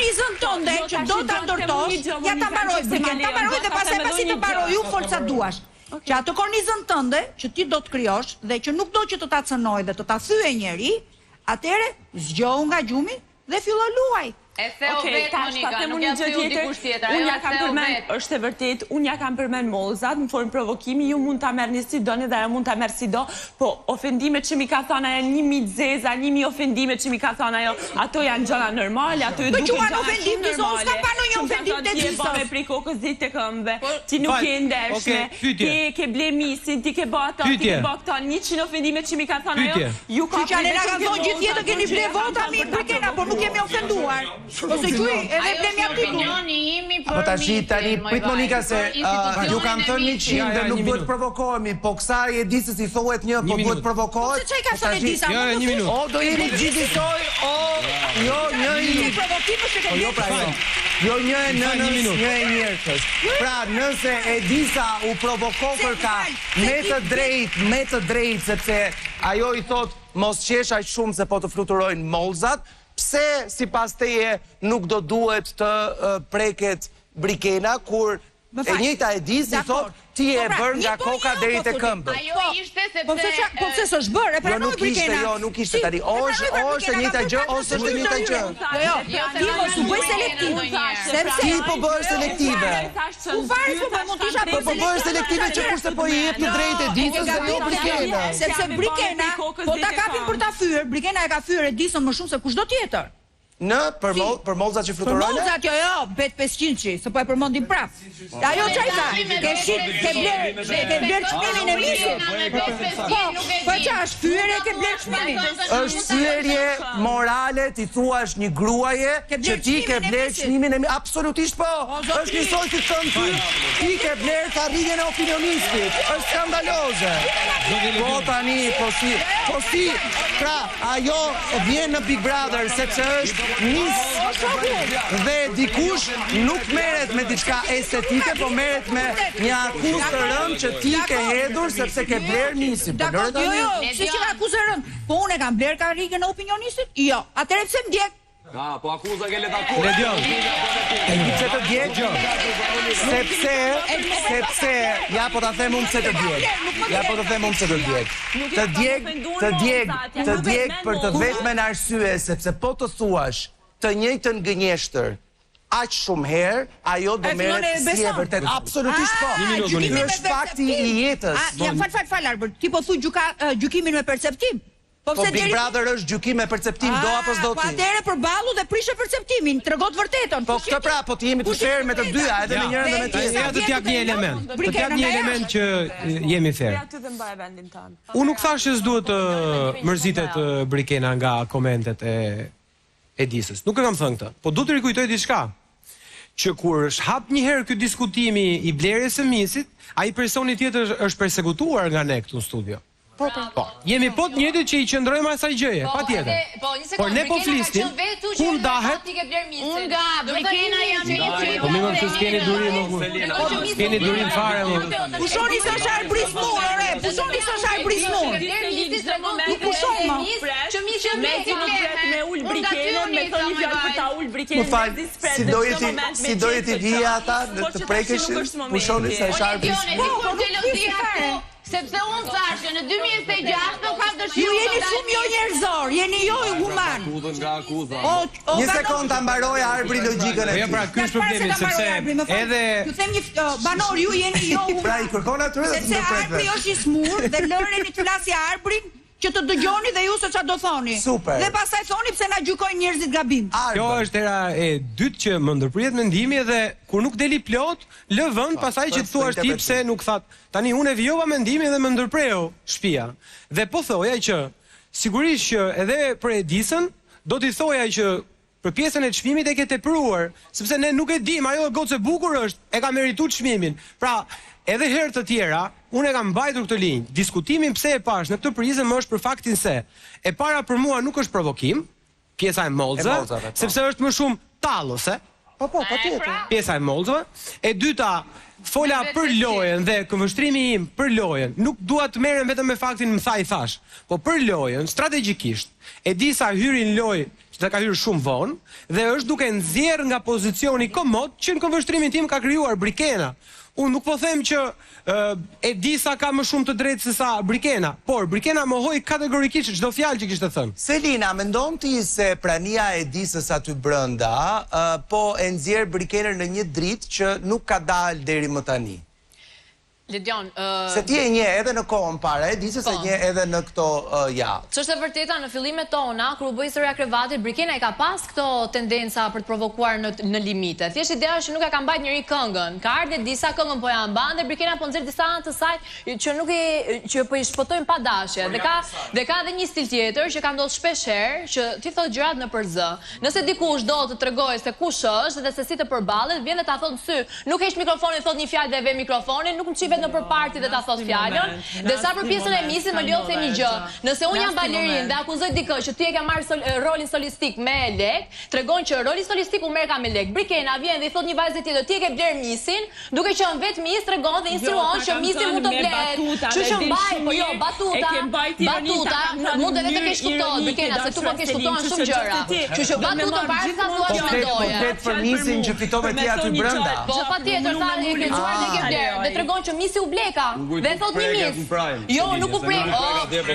kornizën tënde që do ta ndërtosh, ja ta mbaroj Briken, ta mbaroj dhe pastaj pasi të mbaroj u fol sa duash. Që atë kornizën tënde që ti do të krijosh dhe që nuk do që të ta cënoj dhe të ta thyej njeri, atëre zgjohu nga gjumi dhe fillo luaj. E theo vetë, Monika, nuk ja thyu dikush tjetër. Unë ja kam përmend, është e vërtet, unë ja kam përmend mollzat në formë provokimi, ju mund ta merrni si doni dhe ajo mund ta merr si do, po ofendimet që mi ka thënë ajo 1000 zeza, 1000 ofendimet që mi ka thënë ajo, ato janë gjëra normale, ato ju duken gjëra ofendim, ti s'ka pa ndonjë ofendim te ti. Po me pri kokës ditë të këmbëve. Ti nuk je ndershme. Ti ke ble misin, ti ke bë ato, ti ke bë këto 100 ofendimet që mi ka thënë ajo. Ju ka ne na kanë thonë gjithë jetën keni ble vota mi Brikena, por nuk jemi ofenduar. Ose juaj edhe blemi aty. Opinioni imi për po tash tani prit Monika se ju kam thënë 100 dhe nuk duhet provokohemi, po kësaj e disës i thuhet një, po duhet provokohet. Se çai ka thënë disa? Jo, një minutë. O do jeni gjithë soi, jo, një provokim është ke. Jo pra jo. Jo një njerëz. Pra nëse e disa u provoko për ka me të drejtë sepse ajo i thot mos qesh aq shumë se po të fluturojnë mollzat. Pse si pas teje nuk do duhet të preket Brikena, kur e njëjta e di si thot ti e bër nga koka deri te këmbë. Ajo ishte sepse po pse s'është bër, e pranoj Brikena. Jo, nuk ishte tani. Është e njëjta gjë ose është e njëjta gjë? Jo, ti mos u bëj selektiv. Sepse ti po bësh selektive. U fare po mund të isha po bësh selektive që kurse po i jep të drejtë Edisës dhe jo Brikena. Sepse Brikena po ta kapin për ta fyer, Brikena e ka fyer Edisën më shumë se kushdo tjetër. Për mollzat që fluturojnë? Për mollzat jo, bet 500-qi, se po e përmendim prap. Ajo çaj tha, ke bler çmimin e misit. Po çash fyerje ke bler çmimin. Është fyerje morale, ti thuash një gruaje që ti ke bler çmimin e misit. Absolutisht po. Është njësoj si thon ti ke bler karrierën e opinionistit. Është skandaloze. Po tani, po si, pra ajo vjen në Big Brother sepse është dhe dikush nuk merret me diçka estetike, po merret me një akuzë të rëndë që ti ke hedhur sepse ke bler misin. Jo, si që akuzë rëndë. Po unë e kam bler karrikën e opinionistit? Jo. Atëherë pse më djeg? Po akuza ke letë akuzë. Le djog. E di pse të djeg? Sepse, ja po ta them unë pse të djeg. Ja po të them unë pse të djeg. Të djeg për të vetmen arsye, sepse po të thuash të njëjtën gënjeshtër aq shumë herë, ajo do merret si e vërtet. Absolutisht po. Ky është fakti i jetës. Ja fal Arbër, ti po thuj gjykimin me perceptim. Po Big Brother është gjykim me perceptim, do apo s'do ti? Po atëherë përballu dhe prishë perceptimin, tregot vërtetën. Po këtë pra, po ti jemi të fair me të dyja, edhe me njërin dhe me tjetrin. Ja do t'jap një element. Do t'jap një element që jemi fair. Ja ty dhe mbaj vendin tan. Unë nuk thash që s'duhet të mërzitet Brikena nga komentet e Edisës. Nuk e kam thënë këtë. Po du të rikujtoj diçka. Që kur shhap një herë ky diskutimi i blerjes së misit, ai personi tjetër është persekutuar nga ne këtu në studio. Po, jemi po të njëjtit që i qëndrojmë asaj gjëje, patjetër. Por ne po flisnim, kur dahet? Unë nga Brikena jam Po më vonë s'keni durim, s'keni durim fare. Pushoni sa shar brismur, ore, pushoni sa shar brismur. Nuk pushon më. Që mi që me ul Brikenën, me thoni fjalë për ta ul Brikenën. Si do jeti vija ata të prekeshin, pushoni sa shar brismur. Sepse unë thash që në 2026 nuk ka dëshirë. Ju jeni shumë jo njerëzor, jeni jo human. Akuzën nga akuza. Një sekond ta mbaroj Arbri logjikën e tij. Jo pra, ky është problemi sepse edhe ju them një banor, ju jeni jo human. Pra i kërkon aty dhe sepse Arbri është i smur dhe lëreni të flasë Arbrin që të dëgjoni dhe ju se çfarë do thoni. Super. Dhe pastaj thoni pse na gjykojnë njerëzit gabim. Kjo është era e dytë që më ndërpritet mendimi dhe kur nuk deli plot, lë vend pastaj që të thuash ti pse nuk that. Tani unë e vijova mendimin dhe më ndërpreu shtëpia. Dhe po thoja që sigurisht që edhe për Edisën do t'i thoja që për pjesën e çmimit e ke tepruar, sepse ne nuk e dim, ajo gocë e bukur është, e ka merituar çmimin. Pra, edhe herë të tjera, unë e kam mbajtur këtë linjë. Diskutimin pse e pash në këtë prizëm më është për faktin se e para për mua nuk është provokim, pjesa e mollzave, sepse është më shumë tallose. Po, patjetër. Pjesa e mollzave. E dyta, fola për lojën dhe këmbështrimi im për lojën. Nuk dua të merrem vetëm me faktin më tha i thash, po për lojën strategjikisht. Edisa hyri në lojë dhe ka hyrë shumë vonë, dhe është duke nxjerrë nga pozicioni komod që në këmbështrimin tim ka krijuar Brikena. Unë nuk po them që Edisa ka më shumë të drejtë se sa Brikena, por Brikena mohoi kategorikisht çdo fjalë që kishte thënë. Selina, mendon ti se prania e Edisës aty brenda po e nxjerr Brikenën në një dritë që nuk ka dalë deri më tani? Ledion, se ti e nje edhe në kohën para, Edisës e nje edhe në këto javë. Ç'është e vërteta në fillimet tona, kur u bë historia krevatit, Brikena e ka pas këto tendenca për të provokuar në limite. Thjesht ideja është që nuk e ka mbajtur njëri këngën. Ka ardhur disa këngën po ja mban dhe Brikena po nxjerr disa anë të saj që nuk që po i shpotojnë pa dashje. Dhe ka edhe një stil tjetër që ka ndodhur shpesh herë që ti thot gjërat në përzë. Nëse dikush do të tregojë se kush është dhe se si të përballet, vjen dhe ta thot në sy. Nuk heq mikrofonin, thot një fjalë dhe ve mikrofonin, nuk më në për parti dhe ta thot fjalën, dhe sa për pjesën e misit më lodh themi gjë. Nëse unë jam balerin dhe akuzoj dikë që ti e ke marrë rolin solistik me lek, tregon që roli solistik u merr ka me lek. Brikena vjen dhe i thot një vajzë tjetër, ti e ke bler misin, duke qenë vetë mis tregon dhe instruon që misi mund të blet. Që mbaj, po jo, batuta, mund edhe të kesh kuptuar Brikena se tu po kesh kuptuar shumë gjëra. Që batuta para sa thua që mendoje. Konkret për misin që fitove ti aty brenda. Po patjetër, tha e ke çuar dhe ke bler. Dhe tregon që misi u bleka, dhe thot një mis. Jo, nuk u prek.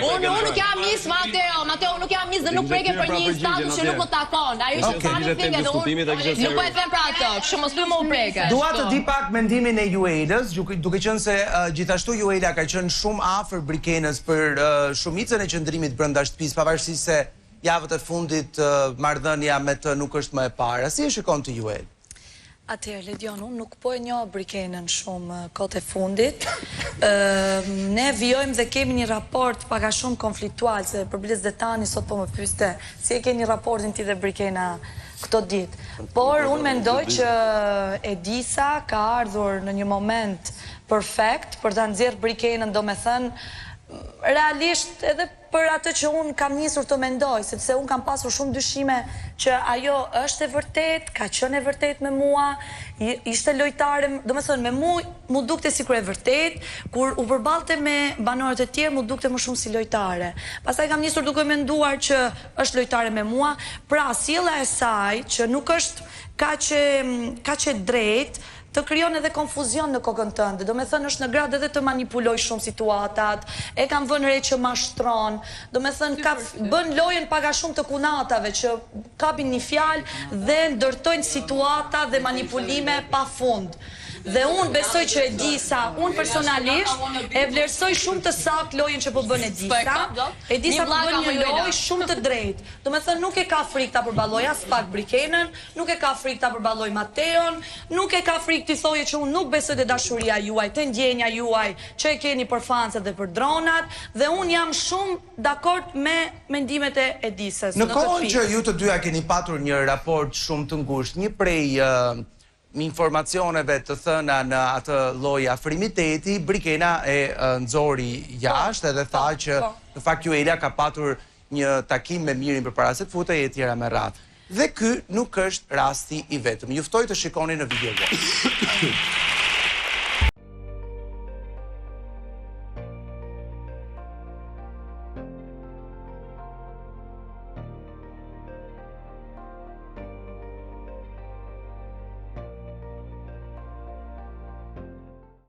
Unë nuk jam mis, Mateo nuk jam mis dhe nuk preke për një status që nuk më takon. Ajo që tani thënë edhe unë. Nuk po e them për atë, kështu mos më u preke. Dua të di pak mendimin e Juelës, duke qenë se gjithashtu Juela ka qenë shumë afër Brikenës për shumicën e qëndrimit brenda shtëpisë, pavarësisht se javët e fundit marrëdhënia me të nuk është më e para. Si e shikon ti Juel? Atëherë, Ledion, unë nuk po e njoh Brikenën shumë kohët e fundit. Ne vijojmë dhe kemi një raport paka shumë konfliktual, se për Bles Detani sot po më pyeste, si e keni raportin ti dhe Brikena këto ditë. Por unë mendoj që Edisa ka ardhur në një moment perfekt për ta nxjerrë Brikenën, domethënë realisht edhe për atë që unë kam njësur të mendoj, sepse unë kam pasur shumë dyshime që ajo është e vërtet, ka qenë e vërtet me mua, ishte lojtare, do me thënë, me mu dukte si kur e vërtet, kur u përbalte me banorët e tjerë, mu dukte më shumë si lojtare. Pastaj kam njësur duke menduar që është lojtare me mua, pra sjella e saj që nuk është ka që drejt, të kryon edhe konfuzion në kokën tënde. Do me thënë është në grad edhe të manipuloj shumë situatat, e kam vënë re që mashtron, do me thënë bën lojen paga shumë të kunatave që kapin një fjalë dhe ndërtojnë situata dhe manipulime pa fund. Dhe unë besoj që Edisa, unë personalisht e vlerësoj shumë të sakt lojën që po bën Edisa. Edisa po bën një lojë shumë të drejtë. Do me thënë nuk e ka frikë ta përballoj as pak Brikenën, nuk e ka frikë ta përballoj Mateon, nuk e ka frikë të thojë që unë nuk besoj te dashuria juaj, te ndjenja juaj që e keni për fansat dhe për dronat, dhe unë jam shumë dakord me mendimet e Edisës. Në kohën që ju të dyja keni patur një raport shumë të ngushtë, një prej informacioneve të thëna në atë lloj afrimiteti, Brikena e nxori jashtë edhe tha që në fakt Juela ka patur një takim me Mirin përpara se të futej e tjera me radhë. Dhe ky nuk është rasti i vetëm. Ju ftoj të shikoni në video.